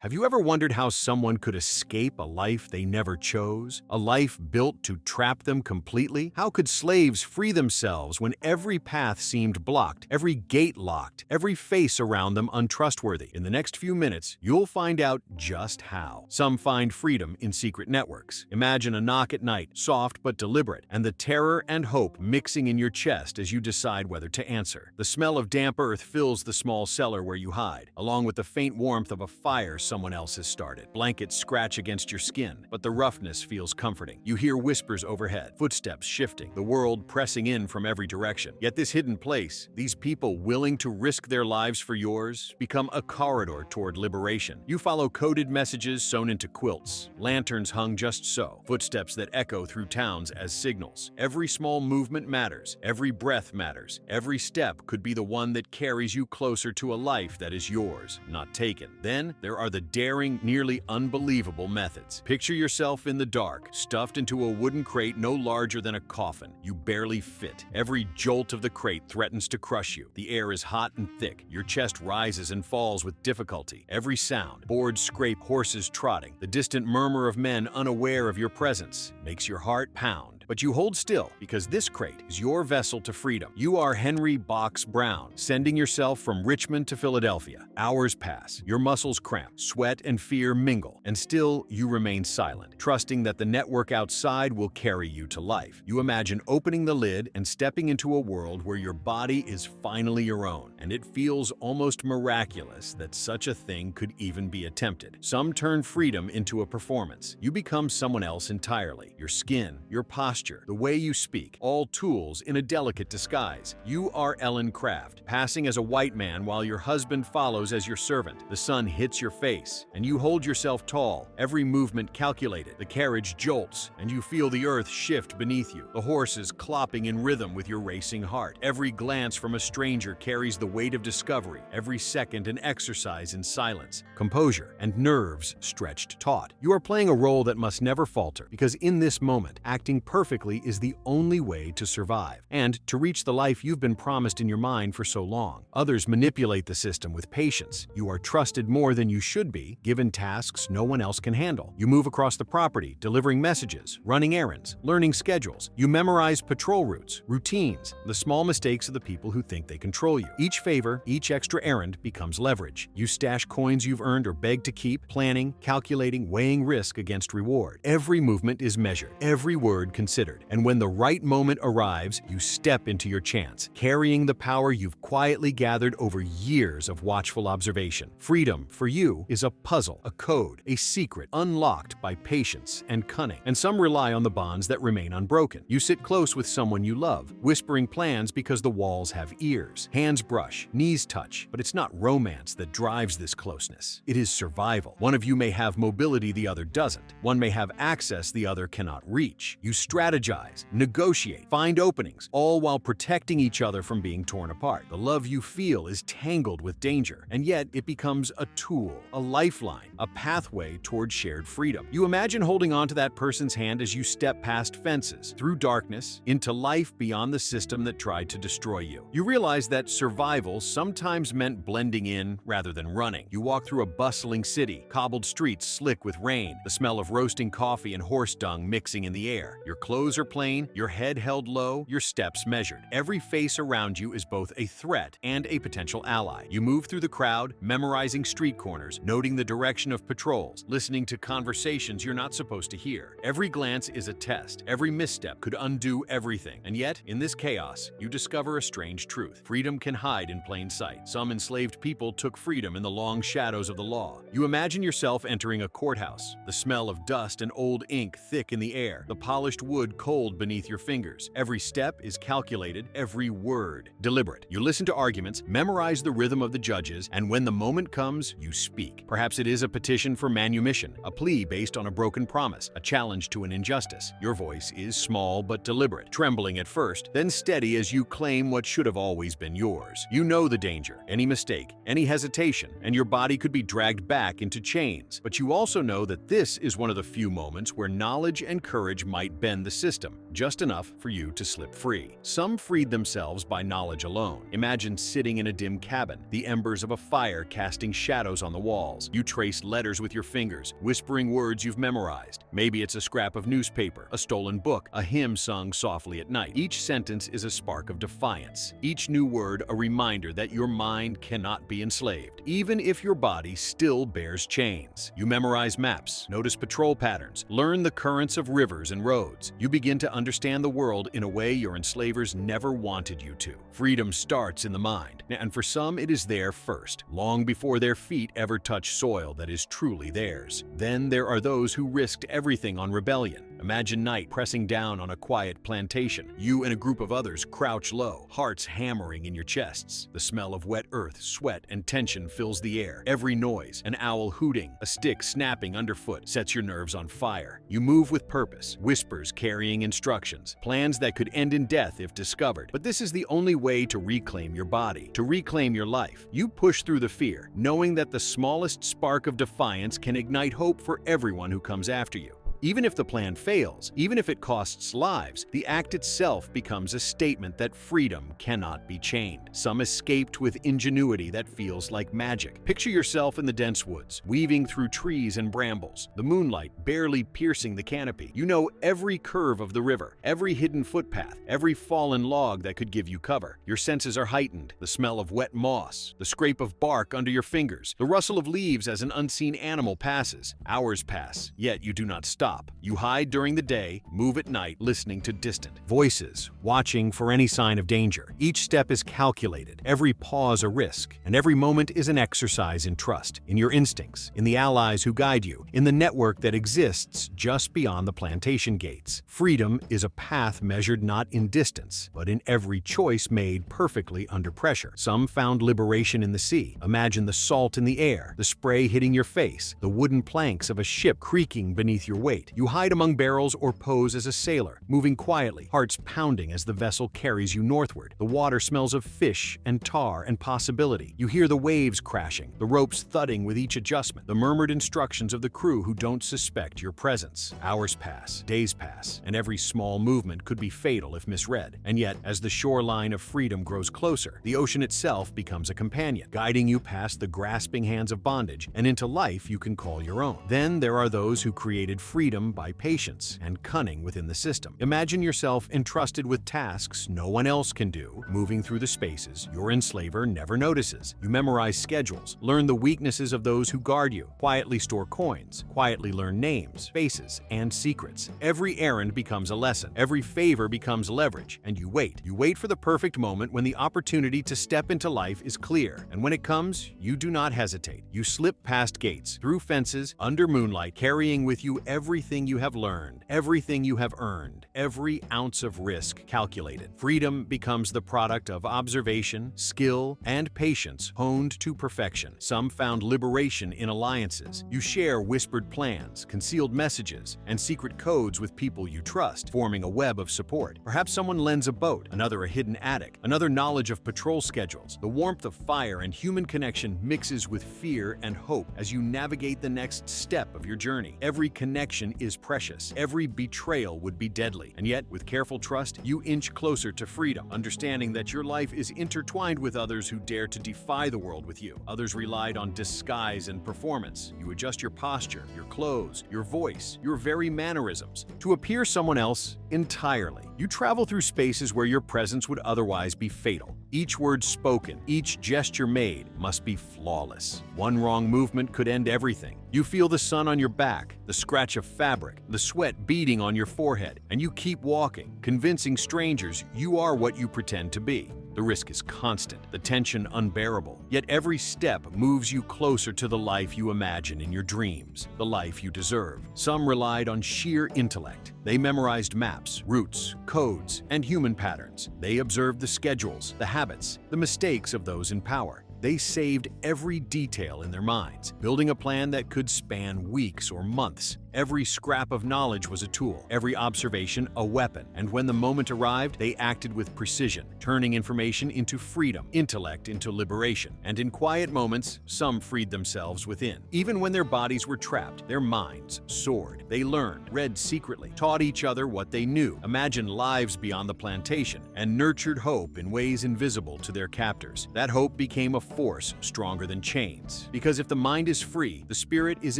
Have you ever wondered how someone could escape a life they never chose? A life built to trap them completely? How could slaves free themselves when every path seemed blocked, every gate locked, every face around them untrustworthy? In the next few minutes, you'll find out just how. Some find freedom in secret networks. Imagine a knock at night, soft but deliberate, and the terror and hope mixing in your chest as you decide whether to answer. The smell of damp earth fills the small cellar where you hide, along with the faint warmth of a fire someone else has started. Blankets scratch against your skin, but the roughness feels comforting. You hear whispers overhead, footsteps shifting, the world pressing in from every direction. Yet this hidden place, these people willing to risk their lives for yours, become a corridor toward liberation. You follow coded messages sewn into quilts, lanterns hung just so, footsteps that echo through towns as signals. Every small movement matters, every breath matters, every step could be the one that carries you closer to a life that is yours, not taken. Then there are the daring, nearly unbelievable methods. Picture yourself in the dark, stuffed into a wooden crate no larger than a coffin. You barely fit. Every jolt of the crate threatens to crush you. The air is hot and thick. Your chest rises and falls with difficulty. Every sound, boards scrape, horses trotting, the distant murmur of men unaware of your presence, makes your heart pound. But you hold still, because this crate is your vessel to freedom. You are Henry Box Brown, sending yourself from Richmond to Philadelphia. Hours pass, your muscles cramp, sweat and fear mingle, and still you remain silent, trusting that the network outside will carry you to life. You imagine opening the lid and stepping into a world where your body is finally your own, and it feels almost miraculous that such a thing could even be attempted. Some turn freedom into a performance. You become someone else entirely. Your skin, your posture, the way you speak, all tools in a delicate disguise. You are Ellen Craft, passing as a white man while your husband follows as your servant. The sun hits your face, and you hold yourself tall, every movement calculated. The carriage jolts, and you feel the earth shift beneath you, the horses clopping in rhythm with your racing heart. Every glance from a stranger carries the weight of discovery, every second an exercise in silence, composure, and nerves stretched taut. You are playing a role that must never falter, because in this moment, acting perfectly is the only way to survive, and to reach the life you've been promised in your mind for so long. Others manipulate the system with patience. You are trusted more than you should be, given tasks no one else can handle. You move across the property, delivering messages, running errands, learning schedules. You memorize patrol routes, routines, the small mistakes of the people who think they control you. Each favor, each extra errand becomes leverage. You stash coins you've earned or beg to keep, planning, calculating, weighing risk against reward. Every movement is measured, every word considered, and when the right moment arrives, you step into your chance, carrying the power you've quietly gathered over years of watchful observation. Freedom, for you, is a puzzle, a code, a secret unlocked by patience and cunning, and some rely on the bonds that remain unbroken. You sit close with someone you love, whispering plans because the walls have ears. Hands brush, knees touch, but it's not romance that drives this closeness. It is survival. One of you may have mobility the other doesn't. One may have access the other cannot reach. You strategize, negotiate, find openings, all while protecting each other from being torn apart. The love you feel is tangled with danger, and yet it becomes a tool, a lifeline, a pathway toward shared freedom. You imagine holding on to that person's hand as you step past fences, through darkness, into life beyond the system that tried to destroy you. You realize that survival sometimes meant blending in rather than running. You walk through a bustling city, cobbled streets slick with rain, the smell of roasting coffee and horse dung mixing in the air. Your clothes are plain, your head held low, your steps measured. Every face around you is both a threat and a potential ally. You move through the crowd, memorizing street corners, noting the direction of patrols, listening to conversations you're not supposed to hear. Every glance is a test. Every misstep could undo everything. And yet, in this chaos, you discover a strange truth. Freedom can hide in plain sight. Some enslaved people took freedom in the long shadows of the law. You imagine yourself entering a courthouse, the smell of dust and old ink thick in the air, the polished wood cold beneath your fingers. Every step is calculated, every word deliberate. You listen to arguments, memorize the rhythm of the judges, and when the moment comes, you speak. Perhaps it is a petition for manumission, a plea based on a broken promise, a challenge to an injustice. Your voice is small but deliberate, trembling at first, then steady as you claim what should have always been yours. You know the danger, any mistake, any hesitation, and your body could be dragged back into chains. But you also know that this is one of the few moments where knowledge and courage might bend the system. just enough for you to slip free. Some freed themselves by knowledge alone. Imagine sitting in a dim cabin, the embers of a fire casting shadows on the walls. You trace letters with your fingers, whispering words you've memorized. Maybe it's a scrap of newspaper, a stolen book, a hymn sung softly at night. Each sentence is a spark of defiance. Each new word a reminder that your mind cannot be enslaved, even if your body still bears chains. You memorize maps, notice patrol patterns, learn the currents of rivers and roads. You begin to understand the world in a way your enslavers never wanted you to. Freedom starts in the mind, and for some it is there first, long before their feet ever touch soil that is truly theirs. Then there are those who risked everything on rebellion. Imagine night pressing down on a quiet plantation. You and a group of others crouch low, hearts hammering in your chests. The smell of wet earth, sweat, and tension fills the air. Every noise, an owl hooting, a stick snapping underfoot, sets your nerves on fire. You move with purpose, whispers carrying instructions, plans that could end in death if discovered. But this is the only way to reclaim your body, to reclaim your life. You push through the fear, knowing that the smallest spark of defiance can ignite hope for everyone who comes after you. Even if the plan fails, even if it costs lives, the act itself becomes a statement that freedom cannot be chained. Some escaped with ingenuity that feels like magic. Picture yourself in the dense woods, weaving through trees and brambles, the moonlight barely piercing the canopy. You know every curve of the river, every hidden footpath, every fallen log that could give you cover. Your senses are heightened, the smell of wet moss, the scrape of bark under your fingers, the rustle of leaves as an unseen animal passes. Hours pass, yet you do not stop. You hide during the day, move at night, listening to distant voices, watching for any sign of danger. Each step is calculated, every pause a risk, and every moment is an exercise in trust, in your instincts, in the allies who guide you, in the network that exists just beyond the plantation gates. Freedom is a path measured not in distance, but in every choice made perfectly under pressure. Some found liberation in the sea. Imagine the salt in the air, the spray hitting your face, the wooden planks of a ship creaking beneath your weight. You hide among barrels or pose as a sailor, moving quietly, hearts pounding as the vessel carries you northward. The water smells of fish and tar and possibility. You hear the waves crashing, the ropes thudding with each adjustment, the murmured instructions of the crew who don't suspect your presence. Hours pass, days pass, and every small movement could be fatal if misread. And yet, as the shoreline of freedom grows closer, the ocean itself becomes a companion, guiding you past the grasping hands of bondage and into life you can call your own. Then there are those who created freedom by patience and cunning within the system. Imagine yourself entrusted with tasks no one else can do, moving through the spaces your enslaver never notices. You memorize schedules, learn the weaknesses of those who guard you, quietly store coins, quietly learn names, faces, and secrets. Every errand becomes a lesson, every favor becomes leverage, and you wait. You wait for the perfect moment when the opportunity to step into life is clear, and when it comes, you do not hesitate. You slip past gates, through fences, under moonlight, carrying with you everything you have learned, everything you have earned, every ounce of risk calculated. Freedom becomes the product of observation, skill, and patience honed to perfection. Some found liberation in alliances. You share whispered plans, concealed messages, and secret codes with people you trust, forming a web of support. Perhaps someone lends a boat, another a hidden attic, another knowledge of patrol schedules. The warmth of fire and human connection mixes with fear and hope as you navigate the next step of your journey. Every connection is precious. Every betrayal would be deadly. And yet, with careful trust, you inch closer to freedom, understanding that your life is intertwined with others who dare to defy the world with you. Others relied on disguise and performance. You adjust your posture, your clothes, your voice, your very mannerisms to appear someone else entirely. You travel through spaces where your presence would otherwise be fatal. Each word spoken, each gesture made must be flawless. One wrong movement could end everything. You feel the sun on your back, the scratch of fabric, the sweat beading on your forehead, and you keep walking, convincing strangers you are what you pretend to be. The risk is constant, the tension unbearable, yet every step moves you closer to the life you imagine in your dreams, the life you deserve. Some relied on sheer intellect. They memorized maps, routes, codes, and human patterns. They observed the schedules, the habits, the mistakes of those in power. They saved every detail in their minds, building a plan that could span weeks or months. Every scrap of knowledge was a tool, every observation a weapon, and when the moment arrived, they acted with precision, turning information into freedom, intellect into liberation. And in quiet moments, some freed themselves within. Even when their bodies were trapped, their minds soared. They learned, read secretly, taught each other what they knew, imagined lives beyond the plantation, and nurtured hope in ways invisible to their captors. That hope became a force stronger than chains. Because if the mind is free, the spirit is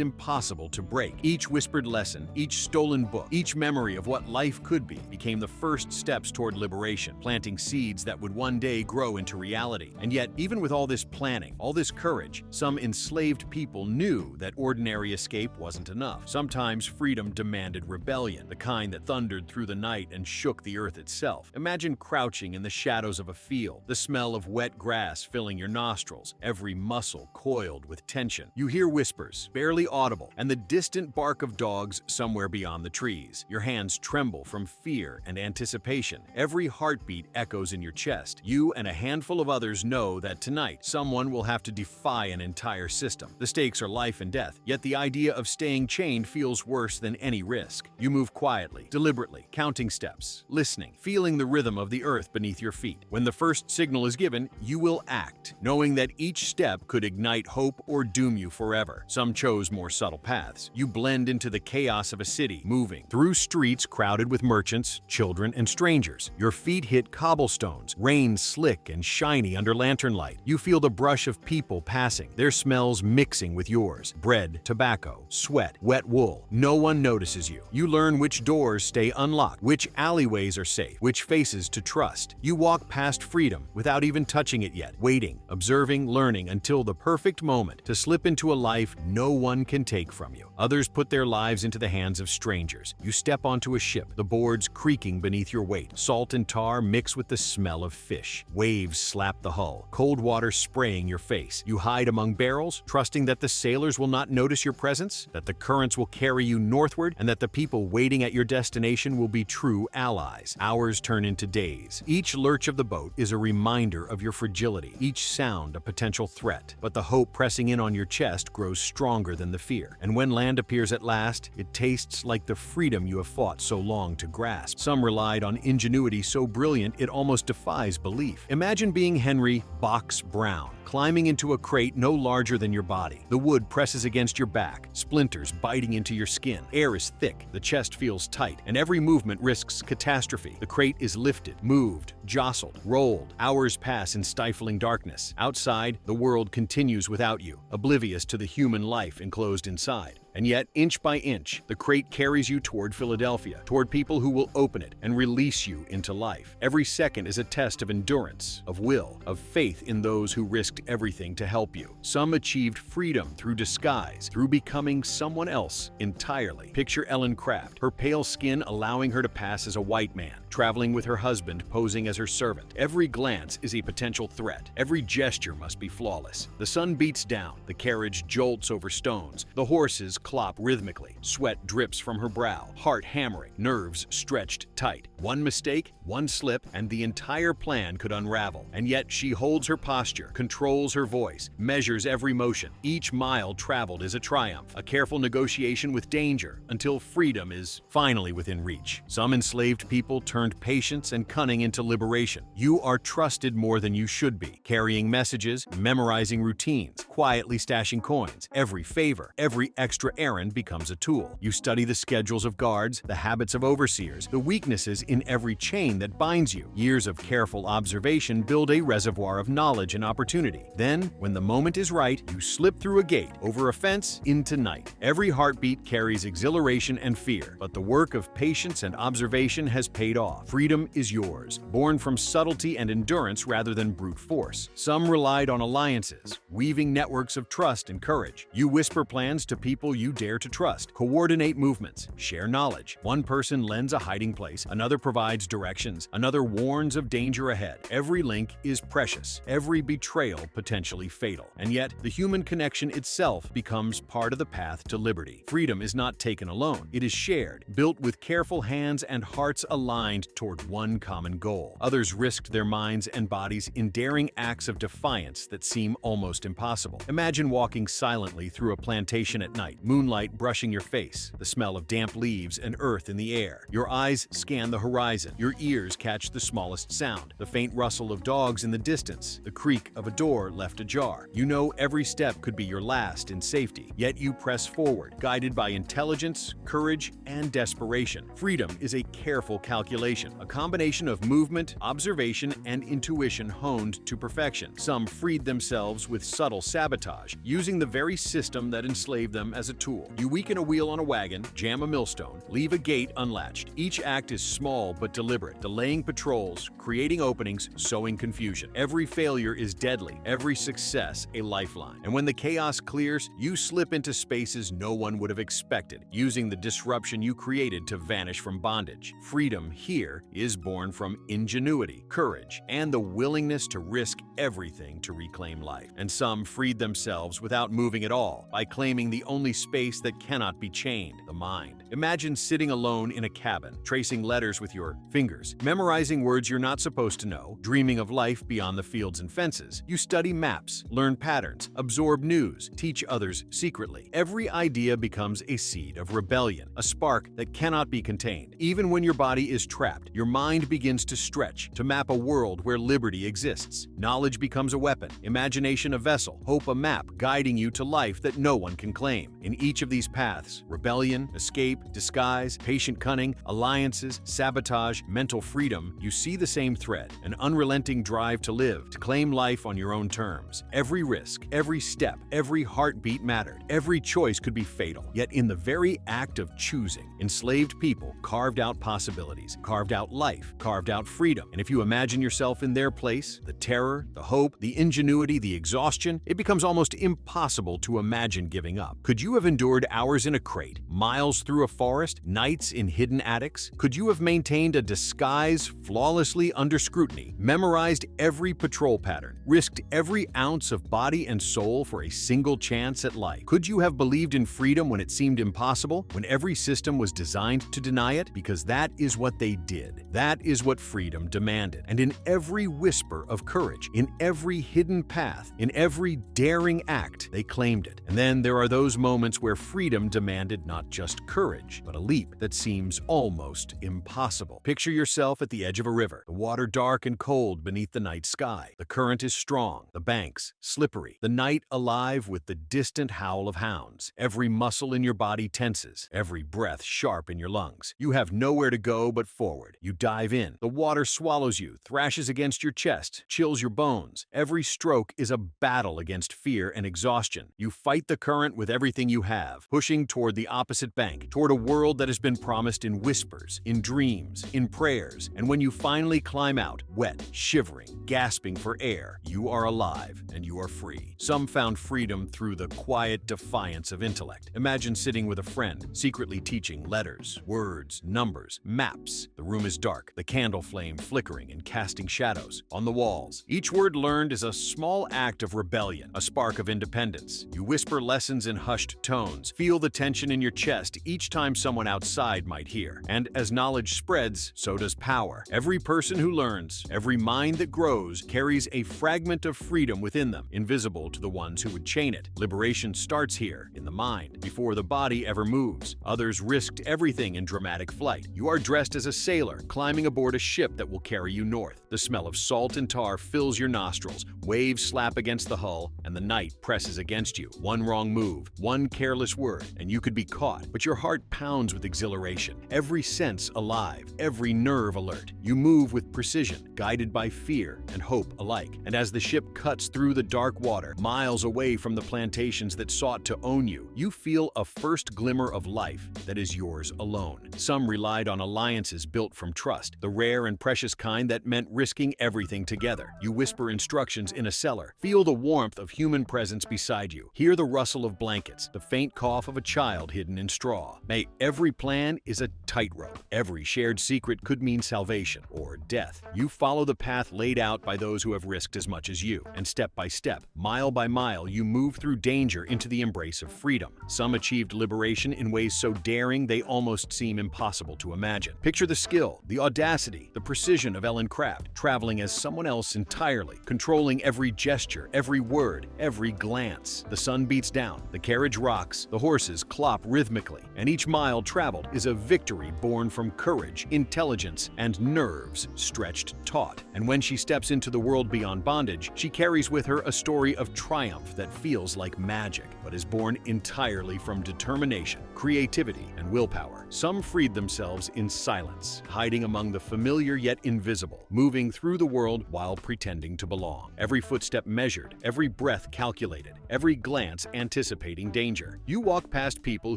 impossible to break. Each whispered lesson, each stolen book, each memory of what life could be became the first steps toward liberation, planting seeds that would one day grow into reality. And yet, even with all this planning, all this courage, some enslaved people knew that ordinary escape wasn't enough. Sometimes freedom demanded rebellion, the kind that thundered through the night and shook the earth itself. Imagine crouching in the shadows of a field, the smell of wet grass filling your nostrils, every muscle coiled with tension. You hear whispers, barely audible, and the distant bark of dogs somewhere beyond the trees. Your hands tremble from fear and anticipation. Every heartbeat echoes in your chest. You and a handful of others know that tonight someone will have to defy an entire system. The stakes are life and death, yet the idea of staying chained feels worse than any risk. You move quietly, deliberately, counting steps, listening, feeling the rhythm of the earth beneath your feet. When the first signal is given, you will act, knowing that each step could ignite hope or doom you forever. Some chose more subtle paths. You blend into the chaos of a city, moving through streets crowded with merchants, children, and strangers. Your feet hit cobblestones, rain slick and shiny under lantern light. You feel the brush of people passing, their smells mixing with yours. Bread, tobacco, sweat, wet wool. No one notices you. You learn which doors stay unlocked, which alleyways are safe, which faces to trust. You walk past freedom without even touching it yet, waiting, observing, learning until the perfect moment to slip into a life no one can take from you. Others put their lives into the hands of strangers. You step onto a ship, the boards creaking beneath your weight. Salt and tar mix with the smell of fish. Waves slap the hull, cold water spraying your face. You hide among barrels, trusting that the sailors will not notice your presence, that the currents will carry you northward, and that the people waiting at your destination will be true allies. Hours turn into days. Each lurch of the boat is a reminder of your fragility, each sound a potential threat. But the hope pressing in on your chest grows stronger than the fear. And when land appears at last, it tastes like the freedom you have fought so long to grasp. Some relied on ingenuity so brilliant it almost defies belief. Imagine being Henry Box Brown, climbing into a crate no larger than your body. The wood presses against your back, splinters biting into your skin. Air is thick, the chest feels tight, and every movement risks catastrophe. The crate is lifted, moved, jostled, rolled. Hours pass in stifling darkness. Outside, the world continues without you, oblivious to the human life enclosed inside. And yet, inch by inch, the crate carries you toward Philadelphia, toward people who will open it and release you into life. Every second is a test of endurance, of will, of faith in those who risked everything to help you. Some achieved freedom through disguise, through becoming someone else entirely. Picture Ellen Craft, her pale skin allowing her to pass as a white man, traveling with her husband posing as her servant. Every glance is a potential threat. Every gesture must be flawless. The sun beats down, the carriage jolts over stones, the horses clop rhythmically. Sweat drips from her brow, heart hammering, nerves stretched tight. One mistake, one slip, and the entire plan could unravel. And yet she holds her posture, controls her voice, measures every motion. Each mile traveled is a triumph, a careful negotiation with danger, until freedom is finally within reach. Some enslaved people turned patience and cunning into liberation. You are trusted more than you should be, carrying messages, memorizing routines, quietly stashing coins. Every favor, every extra errand becomes a tool. You study the schedules of guards, the habits of overseers, the weaknesses in every chain that binds you. Years of careful observation build a reservoir of knowledge and opportunity. Then, when the moment is right, you slip through a gate, over a fence, into night. Every heartbeat carries exhilaration and fear, but the work of patience and observation has paid off. Freedom is yours, born from subtlety and endurance rather than brute force. Some relied on alliances, weaving networks of trust and courage. You whisper plans to people you dare to trust. Coordinate movements. Share knowledge. One person lends a hiding place, another provides directions, another warns of danger ahead. Every link is precious, every betrayal potentially fatal. And yet, the human connection itself becomes part of the path to liberty. Freedom is not taken alone. It is shared, built with careful hands and hearts aligned toward one common goal. Others risked their minds and bodies in daring acts of defiance that seem almost impossible. Imagine walking silently through a plantation at night, moonlight brushing your face, the smell of damp leaves and earth in the air. Your eyes scan the horizon, your ears catch the smallest sound, the faint rustle of dogs in the distance, the creak of a door left ajar. You know every step could be your last in safety, yet you press forward, guided by intelligence, courage, and desperation. Freedom is a careful calculation, a combination of movement, observation, and intuition honed to perfection. Some freed themselves with subtle sabotage, using the very system that enslaved them as a tool. You weaken a wheel on a wagon, jam a millstone, leave a gate unlatched. Each act is small but deliberate, delaying patrols, creating openings, sowing confusion. Every failure is deadly, every success a lifeline. And when the chaos clears, you slip into spaces no one would have expected, using the disruption you created to vanish from bondage. Freedom here is born from ingenuity, courage, and the willingness to risk everything to reclaim life. And some freed themselves without moving at all, by claiming the only space that cannot be chained, the mind. Imagine sitting alone in a cabin, tracing letters with your fingers, memorizing words you're not supposed to know, dreaming of life beyond the fields and fences. You study maps, learn patterns, absorb news, teach others secretly. Every idea becomes a seed of rebellion, a spark that cannot be contained. Even when your body is trapped, your mind begins to stretch, to map a world where liberty exists. Knowledge becomes a weapon, imagination a vessel, hope a map, guiding you to life that no one can claim. In each of these paths, rebellion, escape, disguise, patient cunning, alliances, sabotage, mental freedom, you see the same thread, an unrelenting drive to live, to claim life on your own terms. Every risk, every step, every heartbeat mattered. Every choice could be fatal. Yet in the very act of choosing, enslaved people carved out possibilities, carved out life, carved out freedom. And if you imagine yourself in their place, the terror, the hope, the ingenuity, the exhaustion, it becomes almost impossible to imagine giving up. Could you have endured hours in a crate, miles through a forest, nights in hidden attics? Could you have maintained a disguise flawlessly under scrutiny, memorized every patrol pattern, risked every ounce of body and soul for a single chance at life? Could you have believed in freedom when it seemed impossible, when every system was designed to deny it? Because that is what they did. That is what freedom demanded. And in every whisper of courage, in every hidden path, in every daring act, they claimed it. And then there are those moments where freedom demanded not just courage, but a leap that seems almost impossible. Picture yourself at the edge of a river, the water dark and cold beneath the night sky. The current is strong, the banks slippery, the night alive with the distant howl of hounds. Every muscle in your body tenses, every breath sharp in your lungs. You have nowhere to go but forward. You dive in. The water swallows you, thrashes against your chest, chills your bones. Every stroke is a battle against fear and exhaustion. You fight the current with everything you have, pushing toward the opposite bank, toward a world that has been promised in whispers, in dreams, in prayers. And when you finally climb out, wet, shivering, gasping for air, you are alive and you are free. Some found freedom through the quiet defiance of intellect. Imagine sitting with a friend, secretly teaching letters, words, numbers, maps. The room is dark, the candle flame flickering and casting shadows on the walls. Each word learned is a small act of rebellion, a spark of independence. You whisper lessons in hushed tones, feel the tension in your chest each time someone outside might hear. And as knowledge spreads, so does power. Every person who learns, every mind that grows, carries a fragment of freedom within them, invisible to the ones who would chain it. Liberation starts here, in the mind, before the body ever moves. Others risked everything in dramatic flight. You are dressed as a sailor, climbing aboard a ship that will carry you north. The smell of salt and tar fills your nostrils, waves slap against the hull, and the night presses against you. One wrong move, one careless word, and you could be caught. But your heart pounds with exhilaration, every sense alive, every nerve alert. You move with precision, guided by fear and hope alike. And as the ship cuts through the dark water, miles away from the plantations that sought to own you, you feel a first glimmer of life that is yours alone. Some relied on alliances built from trust, the rare and precious kind that meant risking everything together. You whisper instructions in a cellar, feel the warmth of human presence beside you. Hear the rustle of blankets, the faint cough of a child hidden in straw. May every plan is a tightrope. Every shared secret could mean salvation or death. You follow the path laid out by those who have risked as much as you, and step by step, mile by mile, you move through danger into the embrace of freedom. Some achieved liberation in ways so daring they almost seem impossible to imagine. Picture the skill, the audacity, the precision of Ellen Craft, traveling as someone else entirely, controlling every gesture, every word, every glance. The sun beats down, the carriage rocks, the horses clop rhythmically, and each mile traveled is a victory born from courage, intelligence, and nerves stretched taut. And when she steps into the world beyond bondage, she carries with her a story of triumph that feels like magic, but is born entirely from determination, creativity, and willpower. Some freed themselves in silence, hiding among the familiar yet invisible, moving through the world while pretending to belong. Every footstep measured, every breath calculated, every glance anticipating danger. You walk past people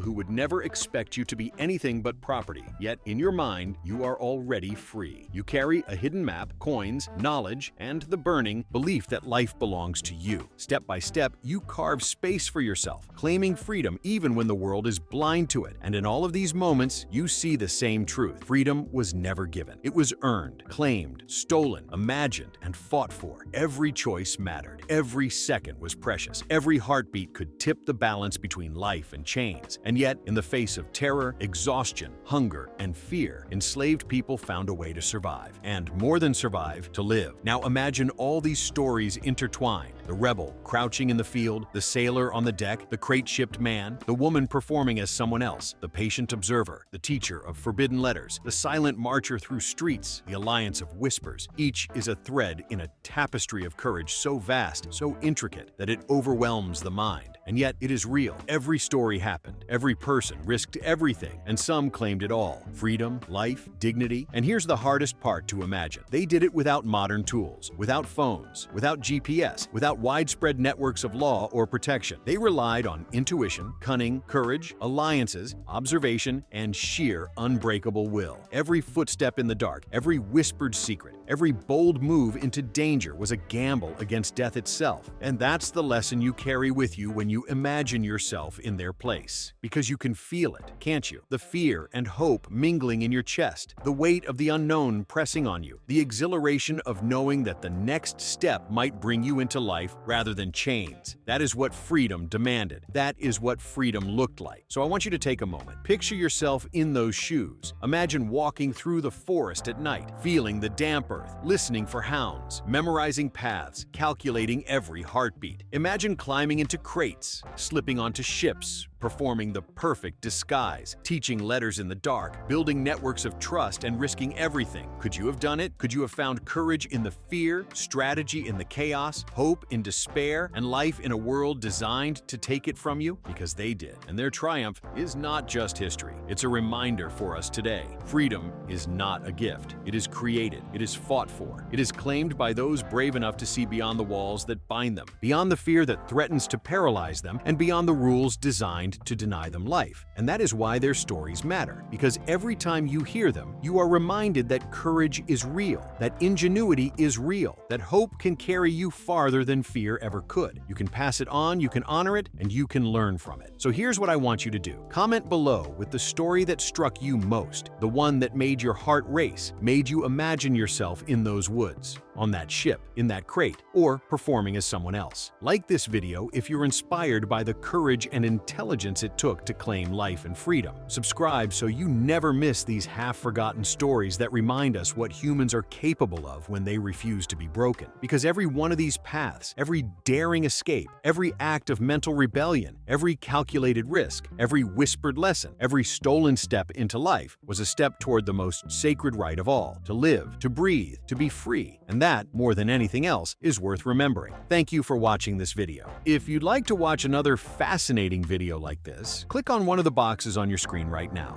who would never expect you to be anything but property, yet in your mind, you are already free. You carry a hidden map, coins, knowledge, and the burning belief that life belongs to you. Step by step, you carve space for yourself, claiming freedom even when the world is blind to it. And in all of these moments, you see the same truth. Freedom was never given. It was earned, claimed, stolen, imagined, and fought for. Every choice mattered. Every second was precious. Every heartbeat could tip the balance between life and chains. And yet, in the face of terror, exhaustion, hunger, and fear, enslaved people found a way to survive. And more than survive, to live. Now imagine all these stories intertwined. The rebel crouching in the field, the sailor on the deck, the crate-shipped man, the woman performing as someone else, the patient observer, the teacher of forbidden letters, the silent marcher through streets, the alliance of whispers. Each is a thread in a tapestry of courage so vast, so intricate, that it overwhelms the mind. And yet, it is real. Every story happened. Every person risked everything, and some claimed it all. Freedom, life, dignity. And here's the hardest part to imagine. They did it without modern tools, without phones, without GPS, without widespread networks of law or protection. They relied on intuition, cunning, courage, alliances, observation, and sheer unbreakable will. Every footstep in the dark, every whispered secret, every bold move into danger was a gamble against death itself. And that's the lesson you carry with you when you imagine yourself in their place. Because you can feel it, can't you? The fear and hope mingling in your chest, the weight of the unknown pressing on you, the exhilaration of knowing that the next step might bring you into life rather than chains. That is what freedom demanded. That is what freedom looked like. So I want you to take a moment. Picture yourself in those shoes. Imagine walking through the forest at night, feeling the damp earth, listening for hounds, memorizing paths, calculating every heartbeat. Imagine climbing into crates, slipping onto ships, performing the perfect disguise, teaching letters in the dark, building networks of trust, and risking everything. Could you have done it? Could you have found courage in the fear, strategy in the chaos, hope in despair, and life in a world designed to take it from you? Because they did. And their triumph is not just history. It's a reminder for us today. Freedom is not a gift. It is created. It is fought for. It is claimed by those brave enough to see beyond the walls that bind them, beyond the fear that threatens to paralyze them, and beyond the rules designed to deny them life. And that is why their stories matter, because every time you hear them, you are reminded that courage is real, that ingenuity is real, that hope can carry you farther than fear ever could. You can pass it on, you can honor it, and you can learn from it. So here's what I want you to do. Comment below with the story that struck you most, the one that made your heart race, made you imagine yourself in those woods, on that ship, in that crate, or performing as someone else. Like this video if you're inspired by the courage and intelligence it took to claim life and freedom. Subscribe so you never miss these half-forgotten stories that remind us what humans are capable of when they refuse to be broken. Because every one of these paths, every daring escape, every act of mental rebellion, every calculated risk, every whispered lesson, every stolen step into life was a step toward the most sacred right of all, to live, to breathe, to be free. And that, more than anything else, is worth remembering. Thank you for watching this video. If you'd like to watch another fascinating video like this, click on one of the boxes on your screen right now.